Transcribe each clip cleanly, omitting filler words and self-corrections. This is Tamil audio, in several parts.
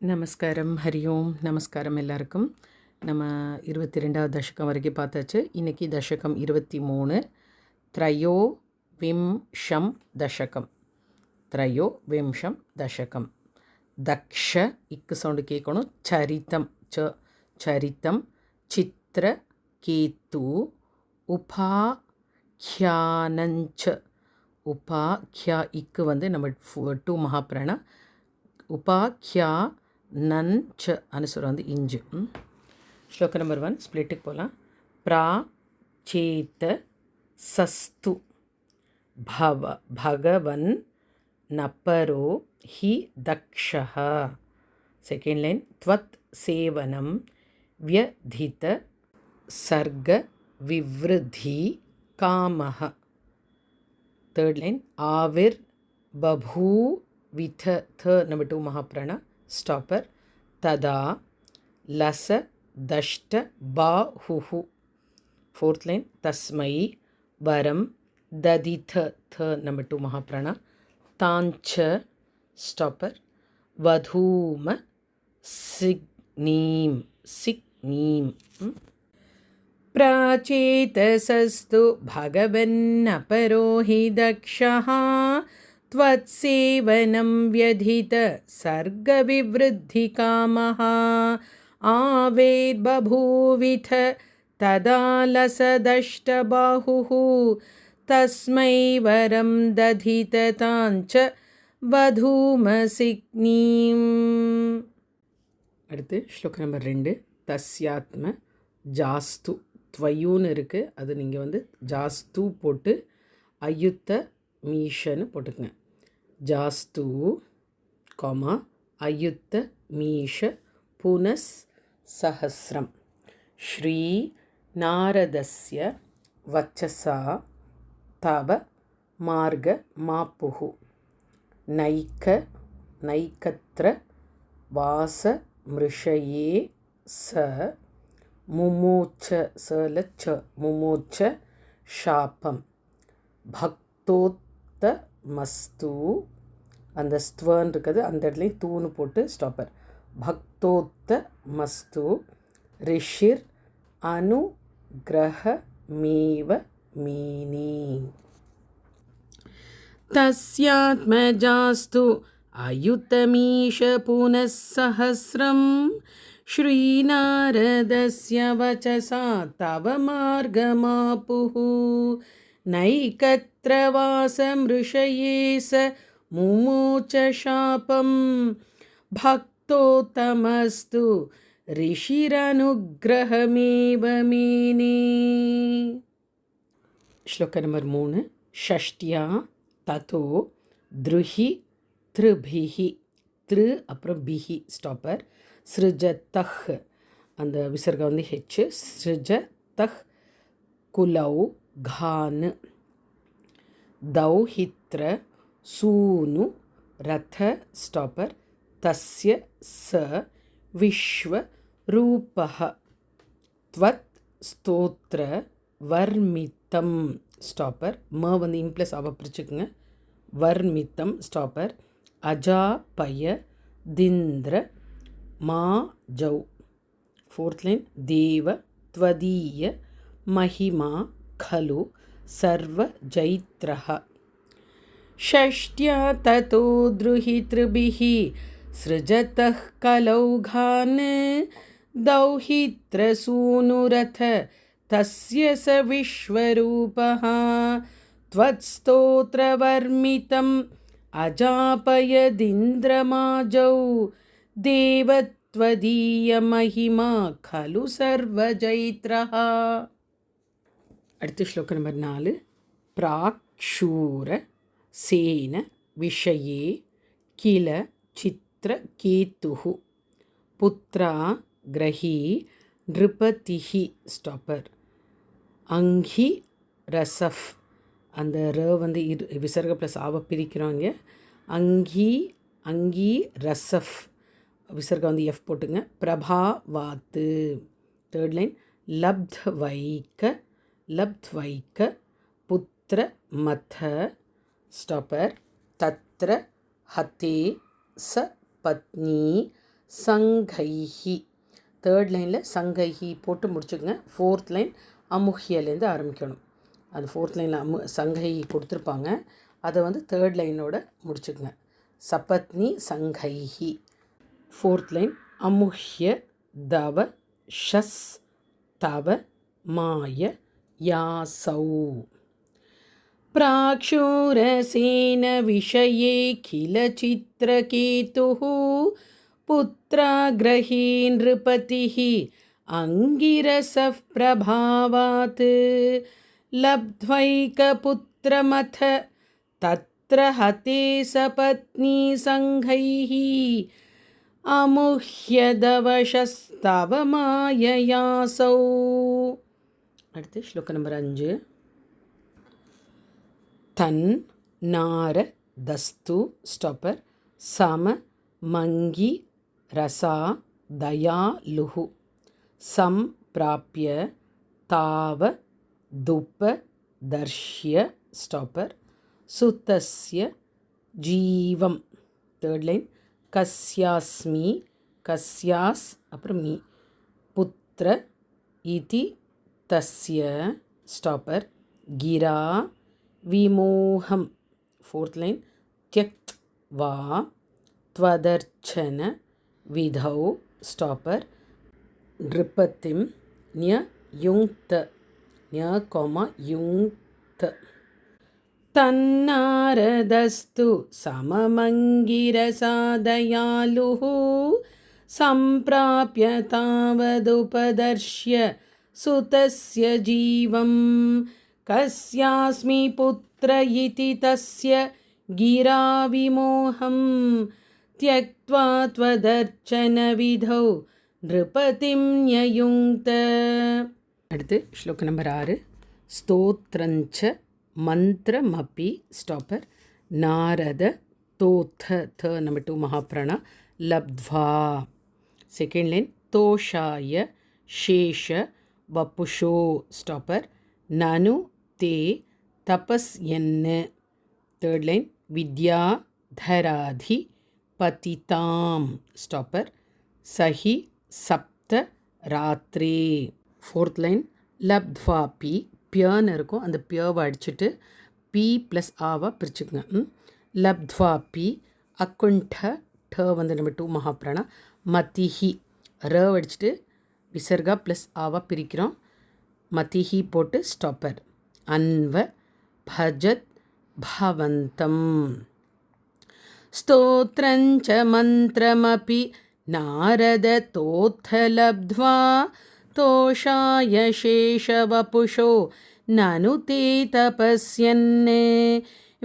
நமஸ்காரம், ஹரி ஓம். நமஸ்காரம் எல்லாருக்கும். நம்ம 22வது தசகம் வரைக்கும் பார்த்தாச்சு. இன்றைக்கி தசகம் 23, த்ரயோ விம்ஷம் தசகம். த்ரயோ விம்ஷம் தசகம். தக்ஷ இக்கு சவுண்டு கேட்கணும். சரித்தம் சரித்தம் சித்திர கேத்து உபாக்யானஞ்ச. உபாக்யா இக்கு வந்து நம்ம 2 மகாபிராணா. உபாக்யா நன்ச அனுசுரம் வந்து இஞ்சு. ஸ்லோகம் நம்பர் 1 ஸ்பிளிட்டுக்கு போகலாம். பிரா சேத்த சஸ்து பகவன் நபரோ ஹி தக்ஷஹ. செகண்ட் லைன் த்வத் சேவனம் வியதித சர்க விவ்ருதி காமஹ. தேர்ட் லைன் ஆவிர் பபூ வித நம்பர் 2 மகாபிராணா ஸ்டாப்பர். ததா லச தஷ்ட பாஹுஹு. ஃபோர்த் லைன் தஸ்மை வரம் ததித நம்பர் 2 மகாபிராணா தாஞ்ச ஸ்டாப்பர். வதூம சிக்னீம் प्राचेतसस्तु भगवन्नपरो हि दक्षः त्वत्सेवनं व्यधित सर्गविवृद्धिकामः आवेर्बभूविथ तदा लसदष्टबाहुः तस्मै वरं दधित ताञ्च वधूमसिग्नीम्. அடுத்து ஸ்லோகம் நம்பர் 2. தஸ்யாத்ம ஜாஸ்து துவயூன்னு இருக்குது. அது நீங்கள் வந்து ஜாஸ்து போட்டு அயுத்த மீஷன்னு போட்டுக்கங்க. ஜாஸ்து காமா அயுத்த மீஷ புனஸ் சஹஸ்ரம். ஸ்ரீ நாரதஸ்ய வச்சசா தவ மார்க மாப்புஹு நைக்கத்ர வாச மிருஷயே ச முமூச்ச சலச்ச முமூச்ச ஷாபம் பக்தோத்த மஸ்து. அந்த ஸ்துவன் இருக்குது, அந்த இடத்துலையும் தூணு போட்டு ஸ்டாப்பர். பக்தோத்த மஸ்து ரிஷிர் அனுகிரகமேவ மீனி. தஸ்யாத்மஜாஸ்து அயுத்தமீஷ புனः சஹஸ்ரம் ஸ்ரீநாரதஸ்ய வச்சசா தவ மார்கமாப்புஹு நைக்கத்ர வாசம்ருஷயே ச முமூச்ச சாபம் பக்தோத்தமஸ்து ரிஷிரனுகிரகமேவ மீனி. ஸ்லோகம் நம்பர் 3. ஷஷ்டியா ததோ த்ருஹி த்ருபிஹி. த்ரு அப்புறம் பிஹி ஸ்டாப்பர். ஸ்ருஜதஹ் அந்த விசர்கம் வந்து ஹெச். ஸ்ருஜதஹ் குலௌ கானு தௌஹித்ர சூனு ரத ஸ்டாப்பர். தஸ்ய ச விஸ்வ ரூபஹ த்வத் ஸ்தோத்ர வர்மித்தம் ஸ்டாப்பர். ம வந்து இம்ப்ளஸ் அவ பிரிச்சுக்குங்க. வர்மித்தம் ஸ்டாப்பர். அஜாபய திந்திர மா ஜௌ. ஃபோர்த் லைன் தேவ த்வதீய மஹிமா खलु सर्व जैत्रः. षष्ट्या ततो द्रुहितृभिः सृजतः कलौघान् दौहित्रसूनुरथ तस्य स विश्वरूपः त्वत्स्तोत्रवर्मितम् अजापयदिन्द्रमाजौ देवत्वदीयमहिमा खलु सर्वजैत्रः. அடுத்த ஸ்லோகம் நம்பர் 4. பிராக்ஷூர சேன விஷயே கில சித்திர கேத்துஹு புத்ரா கிரஹி நிருபதிஹி ஸ்டாப்பர். அங்கி ரசஃப் அந்த ர வந்து விசர்க ப்ளஸ் ஆவ பிரிக்கிறோங்க. அங்கி ரசஃப் விசர்கம் வந்து எஃப் போட்டுங்க. பிரபாவாத்து. தேர்ட் லைன் லப்த்வைக்க புத்திர மத ஸ்டாப்பர். தத்ர ஹதே ச பத்னி சங்கைஹி. தேர்ட் லைனில் சங்கைஹி போட்டு முடிச்சுக்கோங்க. ஃபோர்த் லைன் அமுஹ்யலேருந்து ஆரம்பிக்கணும். அது ஃபோர்த் லைனில் சங்கைஹி கொடுத்துருப்பாங்க, அதை வந்து தேர்ட் லைனோட முடிச்சுக்கோங்க. சபத்னி சங்கைஹி. ஃபோர்த் லைன் அமுஹ்ய தவ ஷஸ் தவ மாய யாசௌ. प्राक्षूरसेन विषये किल चित्रकेतुः पुत्राग्रही नृपतिः अङ्गिरसः प्रभावात् लब्ध्वैकपुत्रमथ तत्र हते सपत्नी सङ्घैः अमुह्यदवशस्तव माययासौ. அடுத்து ஸ்லோகம் நம்பர் 5. தன் நார தஸ்து ஸ்டாப்பர் சம மங்கி ரசா தயாலுஹு சம்பிராப்ய தாவ துப்ப தர்ஷ்ய ஸ்டாப்பர் சுத்தஸ்ய ஜீவம். தேர்ட் லைன் கஸ்யாஸ்மி கஸ்யாஸ் அப்புறம் மீ புத்திர இதி தஸ்ய ஸ்டாப்பர் கிரா விமோகம். ஃபோர்த் லைன் தியக்த் வா த்வதர்ச்சன விதௌ ஸ்டாப்பர் நிருபதிம் ஞ யுங்க்த ஞ கோமா யுங்க்த. தன்னாரதஸ்து சமமங்கிரசாதயாலுः சம்பிராப்ய தாவதுபதர்ஷ்ய சுதஸ்ய ஜீவம் கஸ்யாஸ்மி புத்திர இதி தஸ்ய கிரா விமோகம் த்யக்த்வா த்வதர்ச்சன விதௌ நிருபதிம் யயுங்க்த. அடுத்து ஸ்லோகம் நம்பர் 6. ஸ்தோத்ரஞ்ச மந்திரமபி ஸ்டாப்பர் நாரத தோத்த த நம்பர் 2 மகாப்ராணா லப்த்வா. செகண்ட் லைன் தோஷாய சேஷ வபுஷோ ஸ்டாப்பர் நனு தே தபஸ்யன்னு. தேர்ட் லைன் வித்யாதராதி பதிதாம் ஸ்டாப்பர் சஹி சப்த ராத்ரே. ஃபோர்த் லைன் லப்த்வா பி பியன்னு இருக்கும், அந்த பியவை அடிச்சுட்டு பி ப்ளஸ் ஆவா பிரிச்சுக்குங்க. லப்த்வா பி அக்குண்ட ட வந்து நம்பர் 2 மகாப்ராணா மதிஹி ர அடிச்சுட்டு விசர்கா ப்ளஸ் ஆவா பிரிக்கிறோம். மதிஹி போட்டு ஸ்டாப்பர் அன்வ பஜத் பவந்தம். ஸ்தோத்ரஞ்ச மந்திரமபி நாரத தோத்த லப்த்வா தோஷாய சேஷவபுஷோ நனு தே தபஸ்யன்னு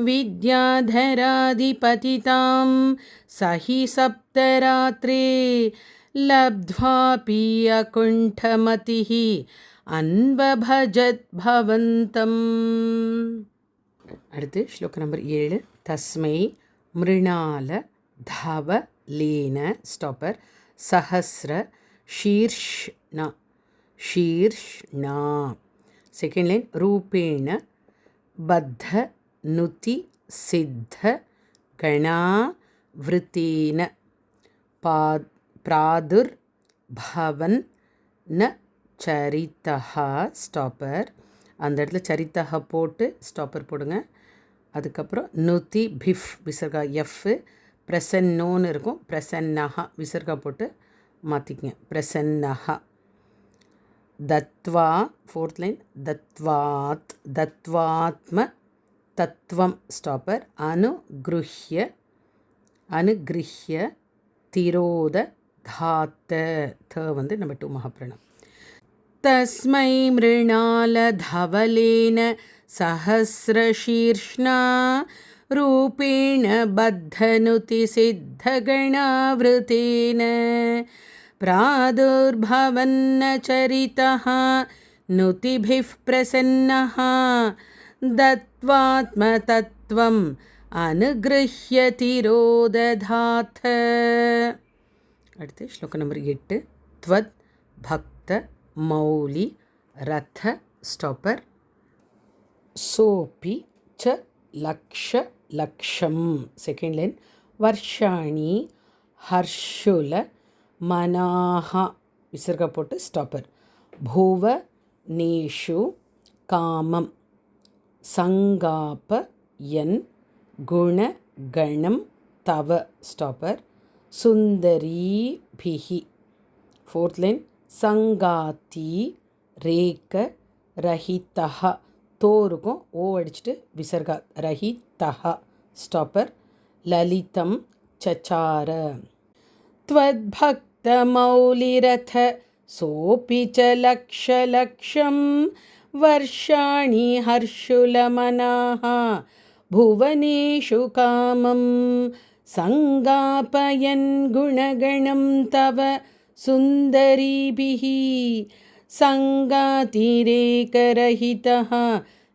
வித்யாதராதிபதிதாம் சஹி சப்தராத்ரே லப்த்வாபி அகுண்டமதிஹி அன்வபஜத் பவந்தம். அடுத்து ஸ்லோகம் நம்பர் 7. தஸ்மை மிருணால தவ லேன ஸ்டாப்பர் சஹஸ்ர ஷீர்ஷ்ணா ஷீர்ஷ்ணா. செகண்ட் லைன் ரூபேண பத்த நுதி சித்த கணா விருத்தேன பிராதுர் பவன் ந சரித்தஹா ஸ்டாப்பர். அந்த இடத்துல சரித்தஹா போட்டு ஸ்டாப்பர் போடுங்க. அதுக்கப்புறம் நுதி பிஃப் விசர்கா எஃப் பிரசன்னோன்னு இருக்கும், பிரசன்னஹா விசர்கா போட்டு மாற்றிக்கங்க பிரசன்னஹா. தத்வா ஃபோர்த் லைன் தத்வாத் தத்வாத்ம தத்வம் ஸ்டாப்பர் அனுகிருஹ்ய அனுகிருஹ்ய திரோத தாத்த த வந்து நம்பர் 2 மகாப்ராணம். தஸ்மை மிருணால தவலேன சஹஸ்ரஷீர்ஷ்ணா ரூபேண பத்தனுதி சித்தகணாவிருத்தேன பிராதுர்பவன்ன சரிதஹ நுதிபிஃப் பிரசன்னஹ தத்வாத்ம தத்வம் அனுகிருஹ்ய திரோததாத. அடுத்து ஸ்லோகம் நம்பர் 8. த்வத் பக்த மௌலி ரத ஸ்டாப்பர் சோபி ச லக்ஷ லக்ஷம். செகண்ட் லைன் வர்ஷாணி ஹர்ஷுல மனாஹா விசர்க போட்டு ஸ்டாப்பர். புவ நேஷு காமம் சங்காப என் குண கணம் தவ ஸ்டாப்பர். சுந்தரீபிஹி. ஃபோர்த் லைன் சங்காத்தி ரேக ரஹிதஹ. தோருக்கும் ஓ அடிச்சுட்டு விசர்கா ரஹிதஹ ஸ்டாப்பர். லலிதம் சச்சார. त्वद्भक्तमौलिरथ सोऽपि च लक्षलक्षं वर्षाणि हर्षुलमनाः भुवनेषु कामं सङ्गापयन् गुणगणं तव सुन्दरीभिः सङ्गातिरेकरहितः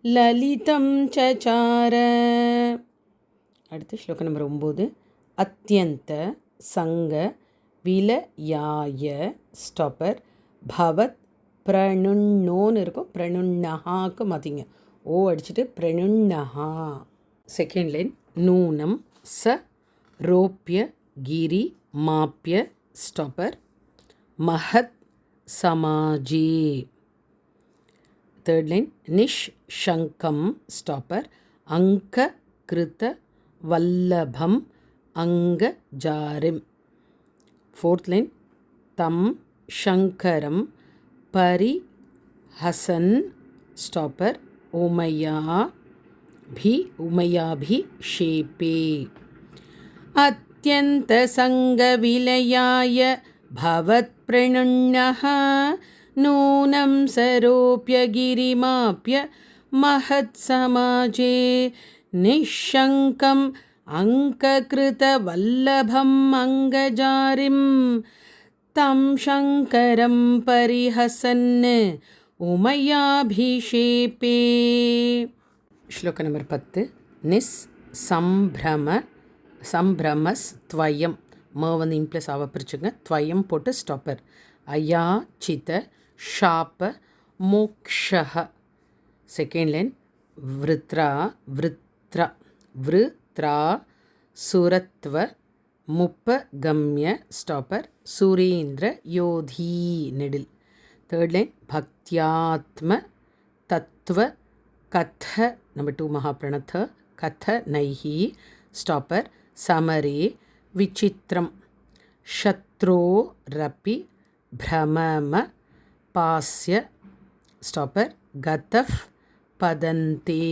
ललितं चचार. அடுத்து ஸ்லோகம் நம்பர் 9. அத்யந்த சங்க விலயாய ஸ்டாப்பர். பவத் பிரணுன்னோன்னு இருக்கும், பிரணுன்னஹாக்கு மாற்றிங்க, ஓ அடிச்சுட்டு பிரணுன்னஹா. செகண்ட் லைன் நூனம் ச ரோப்பிய கிரி மாப்பிய ஸ்டாப்பர். மஹத் சமாஜே. தேர்ட் லைன் நிஷங்கம் ஸ்டாப்பர். அங்க கிருத வல்லபம் அங்க ஜாரிம். ஃபோர்த் லைன் தம் சங்கரம் பரிஹசன் ஸ்டாப்பர். உமையாபி ஷேபே. அத்யந்த சங்க விலயாய பவத் பிரணுன்னஹ நூனம் சரோப்ய கிரிமாப்ய மஹத் சமாஜே நிஷங்கம் அங்ககிருத வல்லபம் அங்கஜாரிம் தம் சங்கரம் பரிஹசன் உமையாபிஷேபே. ஸ்லோக நம்பர் 10. நிஸ் சம்பிரமஸ்த்வயம். வந்து இம்ப்ளஸ் ஆவ பிரிச்சுங்க, துவயம் போட்டு ஸ்டாப்பர். அயாச்சித ஷாப்ப மோக்ஷஹ. செகண்ட் லைன் விருத்ரா சுரத்வ முப்பகம்ய ஸ்டாப்பர். சுரேந்திர யோதி நெடில். தேர்ட் லைன் பக்தியாத்ம தத்துவ கத நம்பர் 2 மகாபிரணத கத நைஹி ஸ்டாப்பர். சமரே விசித்திரம் சத்ரோரப்பி பிரமம பாஸ்ய ஸ்டாப்பர். கதஃப் பதந்தே.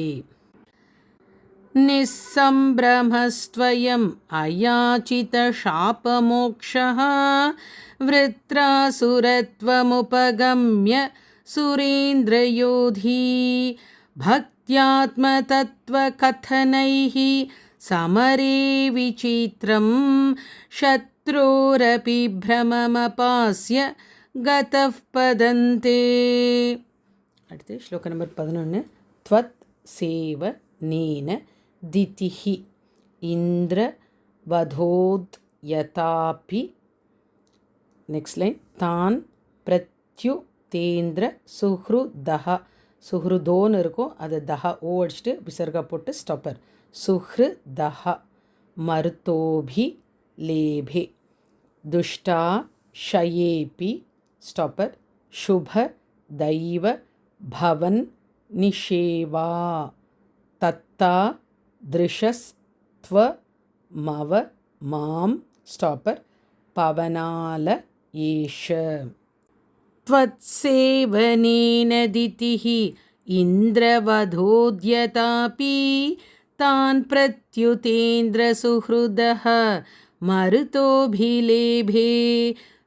நிஸ்ஸம்பிரமஸ்த்வயம் அயாச்சிதசாபமோக்ஷः விருத்ராசுரத்வமுபகம்ய சுரேந்திரயோதி பக்த்யாத்மதத்வகதனைः சமரே விசித்ரம் சத்ரோரபி பிரமமபாஸ்ய கதஃப் பதந்தே. அடுத்து ஸ்லோக நம்பர் 11. த்வத் சேவ நேன திதிஹி இந்திர வதோத் யதாபி. நெக்ஸ்ட் லைன் தான் பிரத்யுதேந்திர சுஹ்ருதஹ. சுஹ்ருதோன்னு இருக்கும், அது தஹ ஓ அடிச்சுட்டு விசர்கா போட்டு ஸ்டாப்பர். சுஹ்ருதஹ மருத்தோபி லேபே. துஷ்டா ஷயேபி ஸ்டாப்பர். சுப தெய்வ பவன் நிஷேவா. தத்தா திருஷஸ்த்வ மவ மாம் ஸ்டாப்பர். பவனால ஏஷ. த்வத்சேவனேன திதிஹி இந்திரவதோத்யதாபி தான் பிரத்யுதேந்திர சுஹ்ருதஹ மருதோபிலேபே.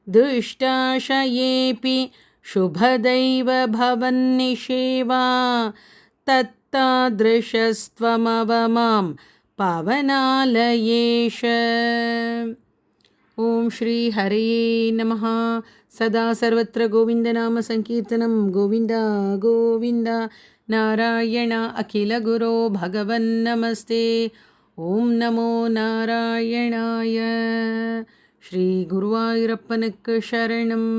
துஷ்டாஷயேபி சுபதைவ பவன் நிஷேவா. தத்தாத்ருஷஸ்த்வமவமாம் பவனாலயேஷ. ஓம் ஸ்ரீ ஹரயே நமः. சதா சர்வத்திர கோவிந்தநாம சங்கீர்த்தனம். கோவிந்தா கோவிந்தா. நாராயண அகில குரோ பகவன் நமஸ்தே. ஓம் நமோ நாராயணாய. ஸ்ரீ குருவாயூரப்பனுக்கு சரணம்.